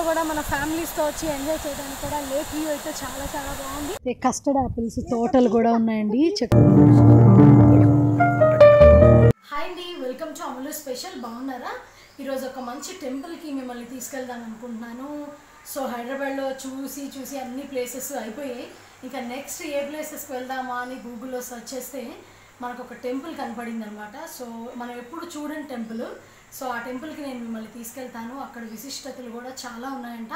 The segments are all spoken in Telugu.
కూడా మన ఫ్యామిలీస్తో వచ్చి ఎంజాయ్ చేయడానికి కూడా లేక్ వ్యూ అయితే చాలా చాలా బాగుంది. కస్టర్డ్ ఆపిల్స్ తోటలు కూడా ఉన్నాయండి. హాయ్ అండి, వెల్కమ్ టు అమలు స్పెషల్. బాగున్నారా? ఈరోజు ఒక మంచి టెంపుల్కి మిమ్మల్ని తీసుకెళ్దాం అనుకుంటున్నాను. సో హైదరాబాద్లో చూసి అన్ని ప్లేసెస్ అయిపోయాయి. ఇంకా నెక్స్ట్ ఏ ప్లేసెస్కి వెళ్దామా అని గూగుల్లో సెర్చ్ చేస్తే మనకు ఒక టెంపుల్ కనపడింది అనమాట. సో మనం ఎప్పుడు చూడని టెంపుల్. సో ఆ టెంపుల్కి నేను మిమ్మల్ని తీసుకెళ్తాను. అక్కడ విశిష్టతలు కూడా చాలా ఉన్నాయంట.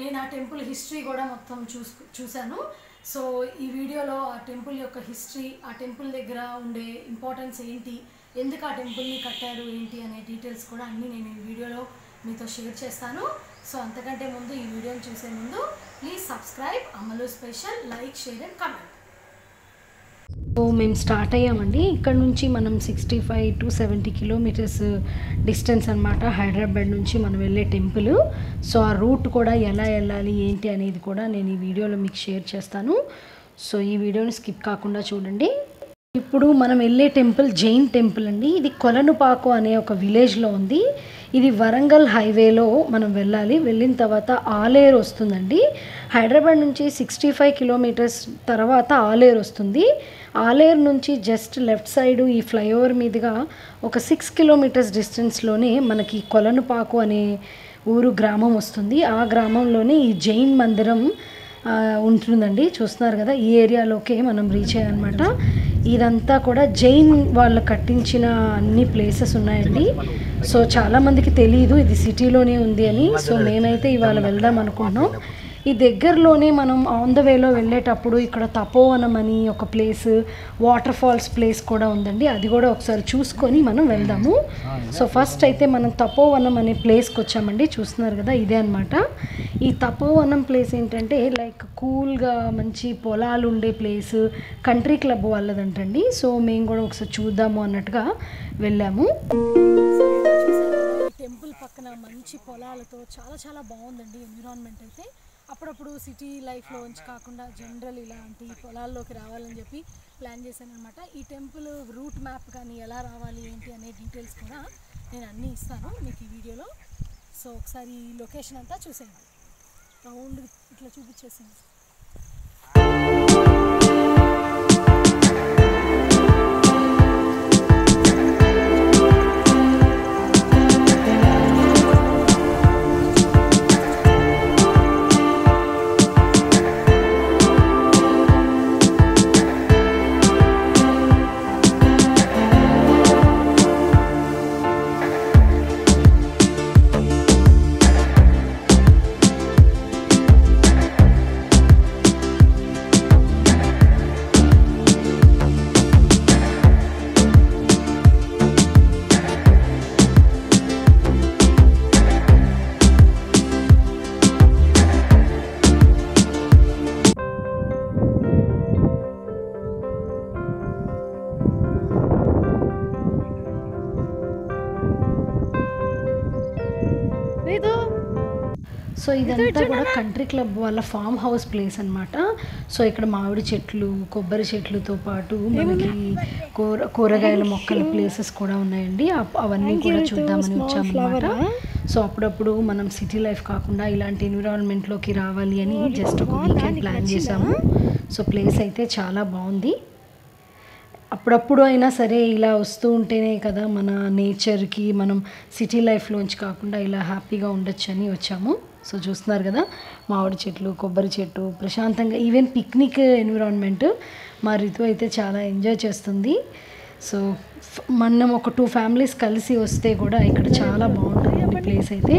నేను ఆ టెంపుల్ హిస్టరీ కూడా మొత్తం చూశాను. సో ఈ వీడియోలో ఆ టెంపుల్ యొక్క హిస్టరీ, ఆ టెంపుల్ దగ్గర ఉండే ఇంపార్టెన్స్ ఏంటి, ఎందుకు ఆ టెంపుల్ని కట్టారు ఏంటి అనే డీటెయిల్స్ కూడా అన్నీ నేను ఈ వీడియోలో మీతో షేర్ చేస్తాను. సో అంతకంటే ముందు ఈ వీడియోని చూసే ముందు ప్లీజ్ సబ్స్క్రైబ్ అమలు special, like, share and comment. So మేము స్టార్ట్ అయ్యామండి. ఇక్కడ నుంచి మనం 65 to 70 కిలోమీటర్స్ డిస్టెన్స్ అనమాట హైదరాబాద్ నుంచి మనం వెళ్ళే టెంపుల్. సో ఆ రూట్ కూడా ఎలా వెళ్ళాలి ఏంటి అనేది కూడా నేను ఈ వీడియోలో మీకు షేర్ చేస్తాను. సో ఈ వీడియోని స్కిప్ కాకుండా చూడండి. ఇప్పుడు మనం వెళ్ళే టెంపుల్ జైన్ టెంపుల్ అండి. ఇది కొలనుపాకు అనే ఒక విలేజ్లో ఉంది. ఇది వరంగల్ హైవేలో మనం వెళ్ళాలి. వెళ్ళిన తర్వాత ఆలేరు వస్తుందండి. హైదరాబాద్ నుంచి 65 కిలోమీటర్స్ తర్వాత ఆలేరు వస్తుంది. ఆలేరు నుంచి జస్ట్ లెఫ్ట్ సైడ్ ఈ ఫ్లైఓవర్ మీదుగా ఒక 6 కిలోమీటర్స్ డిస్టెన్స్లోనే మనకి కొలనుపాకు అనే ఊరు గ్రామం వస్తుంది. ఆ గ్రామంలోనే ఈ జైన్ మందిరం ఉంటుందండి. చూస్తున్నారు కదా, ఈ ఏరియాలోకే మనం రీచ్ అయ్యామన్నమాట. ఇదంతా కూడా జైన్ వాళ్ళు కట్టించిన అన్ని ప్లేసెస్ ఉన్నాయండి. సో చాలామందికి తెలియదు ఇది సిటీలోనే ఉంది అని. సో మేమైతే ఇవాళ వెళ్దాం అనుకుంటున్నాం. ఈ దగ్గరలోనే మనం ఆన్ ద వేలో వెళ్ళేటప్పుడు ఇక్కడ తపోవనం అని ఒక ప్లేస్, వాటర్ ఫాల్స్ ప్లేస్ కూడా ఉందండి. అది కూడా ఒకసారి చూసుకొని మనం వెళ్దాము. సో ఫస్ట్ అయితే మనం తపోవనం అనే ప్లేస్కి వచ్చామండి. చూస్తున్నారు కదా, ఇదే అనమాట. ఈ తపోవనం ప్లేస్ ఏంటంటే లైక్ కూల్గా మంచి పొలాలు ఉండే ప్లేస్, కంట్రీ క్లబ్ వాళ్ళదంటండి. సో మేము కూడా ఒకసారి చూద్దాము అన్నట్టుగా వెళ్ళాము. టెంపుల్ పక్కన మంచి పొలాలతో చాలా చాలా బాగుందండి ఎన్విరాన్మెంట్ అయితే. అప్పుడప్పుడు సిటీ లైఫ్లో నుంచి కాకుండా జనరల్ ఇలాంటి పొలాల్లోకి రావాలని చెప్పి ప్లాన్ చేశాను అనమాట. ఈ టెంపుల్ రూట్ మ్యాప్ కానీ ఎలా రావాలి ఏంటి అనే డీటెయిల్స్ కూడా నేను అన్నీ ఇస్తాను మీకు ఈ వీడియోలో. సో ఒకసారి ఈ లొకేషన్ అంతా చూసేయండి. రౌండ్ ఇట్లా చూపించేసింది. సో ఇదంతా కూడా కంట్రీ క్లబ్ వాళ్ళ ఫామ్ హౌస్ ప్లేస్ అనమాట. సో ఇక్కడ మామిడి చెట్లు, కొబ్బరి చెట్లతో పాటు మనకి కూరగాయల మొక్కల ప్లేసెస్ కూడా ఉన్నాయండి. అవన్నీ కూడా చూద్దామని వచ్చామన్నమాట. సో అప్పుడప్పుడు మనం సిటీ లైఫ్ కాకుండా ఇలాంటి ఎన్విరాన్మెంట్లోకి రావాలి అని జస్ట్ ఒక వీకెండ్ ప్లాన్ చేసాము. సో ప్లేస్ అయితే చాలా బాగుంది. అప్పుడప్పుడు అయినా సరే ఇలా వస్తూ ఉంటేనే కదా మన నేచర్కి మనం సిటీ లైఫ్లోంచి కాకుండా ఇలా హ్యాపీగా ఉండొచ్చు అని వచ్చాము. సో చూస్తున్నారు కదా, మామిడి చెట్లు, కొబ్బరి చెట్టు, ప్రశాంతంగా ఈవెన్ పిక్నిక్ ఎన్విరాన్మెంట్. మా రితు అయితే చాలా ఎంజాయ్ చేస్తుంది. సో మనం ఒక 2 ఫ్యామిలీస్ కలిసి వస్తే కూడా ఇక్కడ చాలా బాగుంటుంది ప్లేస్ అయితే.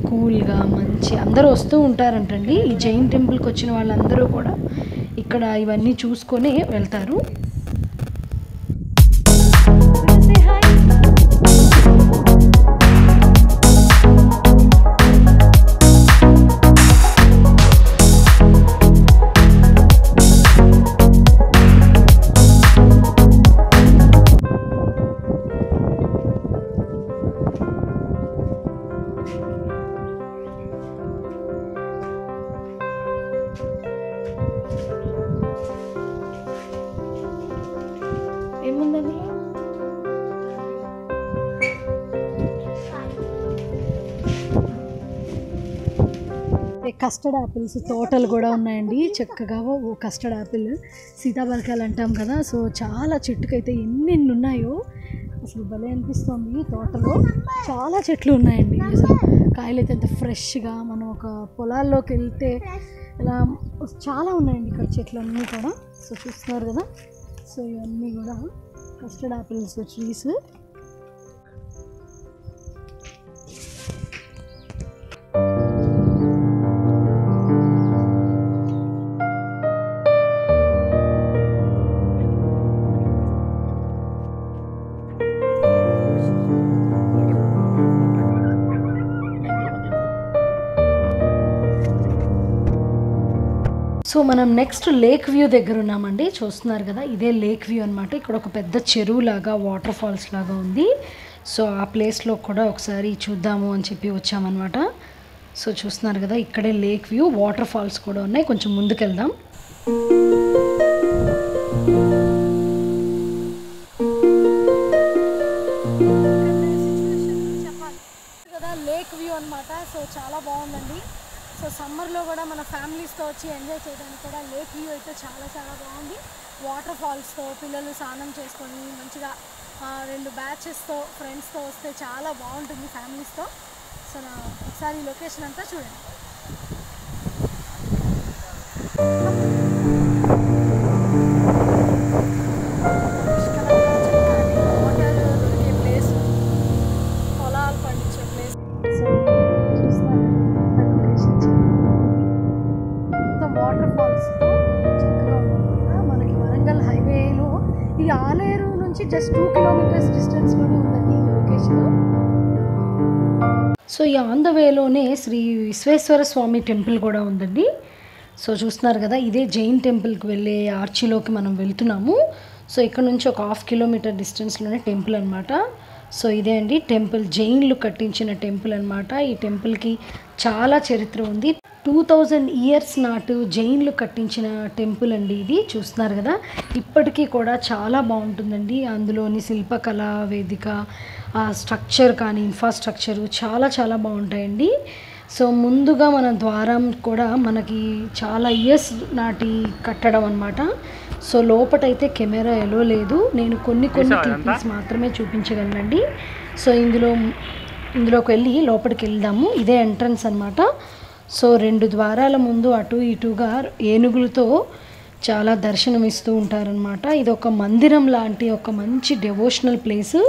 కూల్గా మంచి అందరూ వస్తూ ఉంటారంటండి. ఈ జైన్ టెంపుల్కి వచ్చిన వాళ్ళందరూ కూడా ఇక్కడ ఇవన్నీ చూసుకొని వెళ్తారు. కస్టర్డ్ యాపిల్స్ తోటలు కూడా ఉన్నాయండి. చక్కగా కస్టర్డ్ యాపిల్ సీతాఫలకాయలు అంటాం కదా, సో చాలా చెట్టుకైతే ఎన్ని ఉన్నాయో అసలు భలే అనిపిస్తుంది. తోటలో చాలా చెట్లు ఉన్నాయండి. అసలు కాయలు అయితే ఎంత ఫ్రెష్గా, మనం ఒక పొలాల్లోకి వెళ్తే ఇలా చాలా ఉన్నాయండి ఇక్కడ చెట్లు అన్నీ కూడా. సో చూస్తున్నారు కదా, సో ఇవన్నీ కూడా కస్టర్డ్ యాపిల్స్ ట్రీస్. సో మనం నెక్స్ట్ లేక్ వ్యూ దగ్గర ఉన్నామండి. చూస్తున్నారు కదా, ఇదే లేక్ వ్యూ అనమాట. ఇక్కడ ఒక పెద్ద చెరువు లాగా, వాటర్ ఫాల్స్ లాగా ఉంది. సో ఆ ప్లేస్లో కూడా ఒకసారి చూద్దాము అని చెప్పి వచ్చామన్నమాట. సో చూస్తున్నారు కదా, ఇక్కడే లేక్ వ్యూ, వాటర్ ఫాల్స్ కూడా ఉన్నాయి. కొంచెం ముందుకు వెళ్దాం. కదా లేక్ వ్యూ అనమాట. సో చాలా బాగుందండి. సో సమ్మర్లో కూడా మన ఫ్యామిలీస్తో వచ్చి ఎంజాయ్ చేయడానికి కూడా లేక్ వ్యూ అయితే చాలా చాలా బాగుంది. వాటర్ ఫాల్స్తో పిల్లలు స్నానం చేసుకొని మంచిగా 2 బ్యాచెస్తో ఫ్రెండ్స్తో వస్తే చాలా బాగుంటుంది ఫ్యామిలీస్తో. సో ఒకసారి ఈ లొకేషన్ అంతా చూడండి. వాటర్ దొరికే ప్లేస్, పొలాలు పండించే ప్లేస్. సో చూస్తున్నారు వాటర్ ఫాల్స్తో చక్కగా ఉంటుంది కదా. మనకి వరంగల్ హైవేలో ఈ ఆలేరు నుంచి జస్ట్ 2 కిలోమీటర్స్ డిస్టెన్స్లోనే ఉందండి ఈ లొకేషన్. సో ఈ ఆన్ ద వేలోనే శ్రీ విశ్వేశ్వర స్వామి టెంపుల్ కూడా ఉందండి. సో చూస్తున్నారు కదా, ఇదే జైన్ టెంపుల్కి వెళ్ళే ఆర్చిలోకి మనం వెళ్తున్నాము. సో ఇక్కడ నుంచి ఒక 1/2 కిలోమీటర్ డిస్టెన్స్లోనే టెంపుల్ అనమాట. సో ఇదే అండి టెంపుల్, జైన్లు కట్టించిన టెంపుల్ అనమాట. ఈ టెంపుల్కి చాలా చరిత్ర ఉంది. 2000 ఇయర్స్ నాటు జైన్లు కట్టించిన టెంపుల్ అండి ఇది. చూస్తున్నారు కదా, ఇప్పటికీ కూడా చాలా బాగుంటుందండి. అందులోని శిల్పకళ వేదిక, స్ట్రక్చర్ కానీ ఇన్ఫ్రాస్ట్రక్చరు చాలా చాలా బాగుంటాయండి. సో ముందుగా మన ద్వారం కూడా మనకి చాలా ఇయర్స్ నాటి కట్టడం అనమాట. సో లోపటైతే కెమెరా ఎలో లేదు, నేను కొన్ని క్లిప్పింగ్స్ మాత్రమే చూపించగలనండి. సో ఇందులోకి వెళ్ళి లోపలికి వెళ్దాము. ఇదే ఎంట్రన్స్ అనమాట. సో 2 ద్వారాల ముందు అటు ఇటుగా ఏనుగులతో చాలా దర్శనమిస్తూ ఉంటారనమాట. ఇది ఒక మందిరం లాంటి ఒక మంచి డెవోషనల్ ప్లేస్.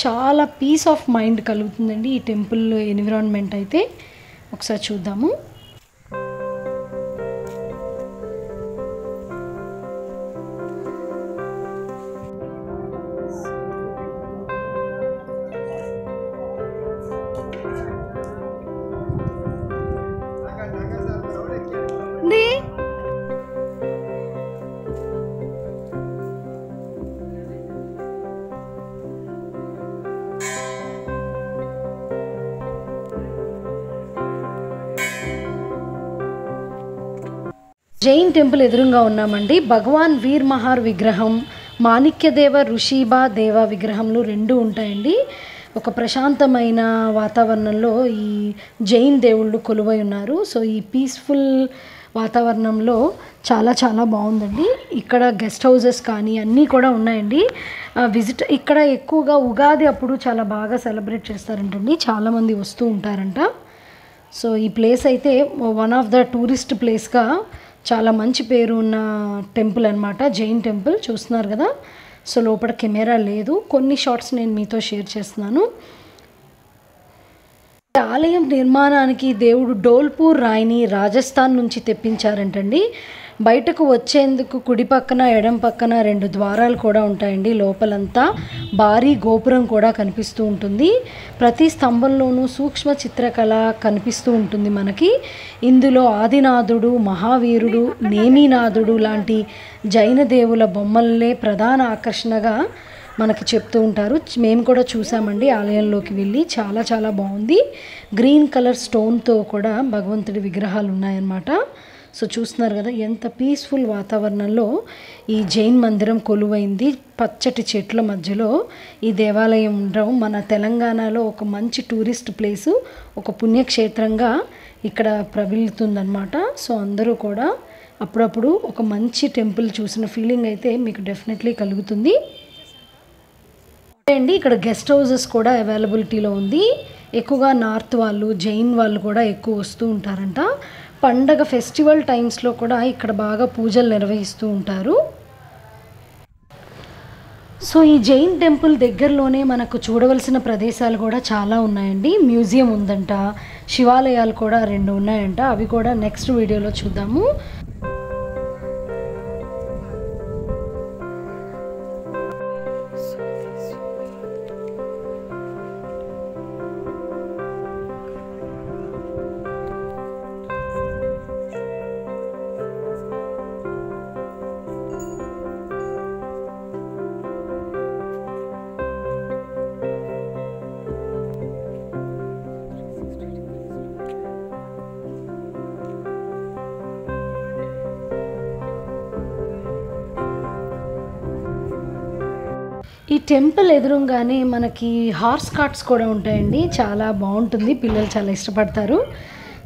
చాలా పీస్ ఆఫ్ మైండ్ కలుగుతుందండి ఈ టెంపుల్ ఎన్విరాన్మెంట్ అయితే. ఒకసారి చూద్దాము. జైన్ టెంపుల్ ఎదురుగా ఉన్నామండి. భగవాన్ వీర్ మహార్ విగ్రహం, మాణిక్యదేవ ఋషిబా దేవ విగ్రహంలు 2 ఉంటాయండి. ఒక ప్రశాంతమైన వాతావరణంలో ఈ జైన్ దేవుళ్ళు కొలువై ఉన్నారు. సో ఈ పీస్ఫుల్ వాతావరణంలో చాలా చాలా బాగుందండి. ఇక్కడ గెస్ట్ హౌసెస్ కానీ అన్నీ కూడా ఉన్నాయండి. ఇక్కడ ఎక్కువగా ఉగాది అప్పుడు చాలా బాగా సెలబ్రేట్ చేస్తారంటండి, చాలామంది వస్తూ ఉంటారంట. సో ఈ ప్లేస్ అయితే వన్ ఆఫ్ ద టూరిస్ట్ ప్లేస్గా చాలా మంచి పేరు ఉన్న టెంపుల్ అనమాట, జైన్ టెంపుల్. చూస్తున్నారు కదా, సో లోపల కెమెరా లేదు, కొన్ని షార్ట్స్ నేను మీతో షేర్ చేస్తున్నాను. ఆలయం నిర్మాణానికి దేవుడు డోల్పూర్ రాయిని రాజస్థాన్ నుంచి తెప్పించారంటండి. బయటకు వచ్చేందుకు కుడి పక్కన ఎడం పక్కన 2 ద్వారాలు కూడా ఉంటాయండి. లోపలంతా భారీ గోపురం కూడా కనిపిస్తూ ఉంటుంది. ప్రతి స్తంభంలోనూ సూక్ష్మ చిత్రకళ కనిపిస్తూ ఉంటుంది మనకి. ఇందులో ఆదినాథుడు, మహావీరుడు, నేమినాథుడు లాంటి జైన దేవుల బొమ్మలనే ప్రధాన ఆకర్షణగా మనకి చెప్తూ ఉంటారు. మేము కూడా చూసామండి ఆలయంలోకి వెళ్ళి, చాలా చాలా బాగుంది. గ్రీన్ కలర్ స్టోన్తో కూడా భగవంతుడి విగ్రహాలు ఉన్నాయన్నమాట. సో చూస్తున్నారు కదా, ఎంత పీస్ఫుల్ వాతావరణంలో ఈ జైన్ మందిరం కొలువైంది. పచ్చటి చెట్ల మధ్యలో ఈ దేవాలయం ఉండడం మన తెలంగాణలో ఒక మంచి టూరిస్ట్ ప్లేసు, ఒక పుణ్యక్షేత్రంగా ఇక్కడ ప్రవిలుతుందన్నమాట. సో అందరూ కూడా అప్పుడప్పుడు ఒక మంచి టెంపుల్ చూసిన ఫీలింగ్ అయితే మీకు డెఫినెట్లీ కలుగుతుంది అండి. ఇక్కడ గెస్ట్ హౌసెస్ కూడా అవైలబిలిటీలో ఉంది. ఎక్కువగా నార్త్ వాళ్ళు, జైన్ వాళ్ళు కూడా ఎక్కువ వస్తూ ఉంటారంట. పండగ ఫెస్టివల్ టైమ్స్లో కూడా ఇక్కడ బాగా పూజలు నిర్వహిస్తూ ఉంటారు. సో ఈ జైన్ టెంపుల్ దగ్గరలోనే మనకు చూడవలసిన ప్రదేశాలు కూడా చాలా ఉన్నాయండి. మ్యూజియం ఉందంట, శివాలయాలు కూడా 2 ఉన్నాయంట. అవి కూడా నెక్స్ట్ వీడియోలో చూద్దాము. ఈ టెంపుల్ ఎదురుగానే మనకి హార్స్ కార్ట్స్ కూడా ఉంటాయండి. చాలా బాగుంటుంది, పిల్లలు చాలా ఇష్టపడతారు.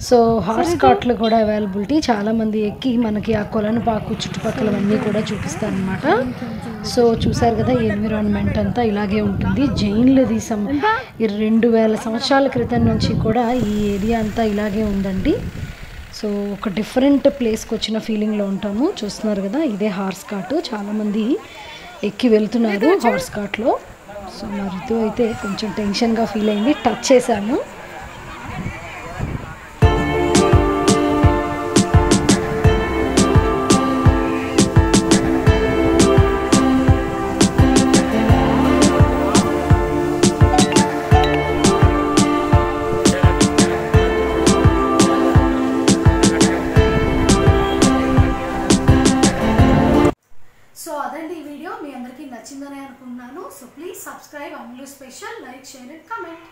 సో హార్స్ కార్ట్లు కూడా అవైలబిలిటీ, చాలామంది ఎక్కి మనకి ఆ కొలనుపాకు చుట్టుపక్కలవన్నీ కూడా చూపిస్తారనమాట. సో చూసారు కదా, ఎన్విరాన్మెంట్ అంతా ఇలాగే ఉంటుంది. జైన్లది 2000 సంవత్సరాల క్రితం నుంచి కూడా ఈ ఏరియా అంతా ఇలాగే ఉందండి. సో ఒక డిఫరెంట్ ప్లేస్కి వచ్చిన ఫీలింగ్లో ఉంటాము. చూస్తున్నారు కదా, ఇదే హార్స్ కార్ట్. చాలామంది ఎక్కి వెళ్తున్నారు హార్స్ కార్ట్లో. సో మా ఋతు అయితే కొంచెం టెన్షన్గా ఫీల్ అయింది, టచ్ చేశాను. సో అదండి ఈ వీడియో, మీ అందరికీ నచ్చిందని అనుకుంటున్నాను. సో ప్లీజ్ సబ్స్క్రైబ్ అమలు special, like, share and comment.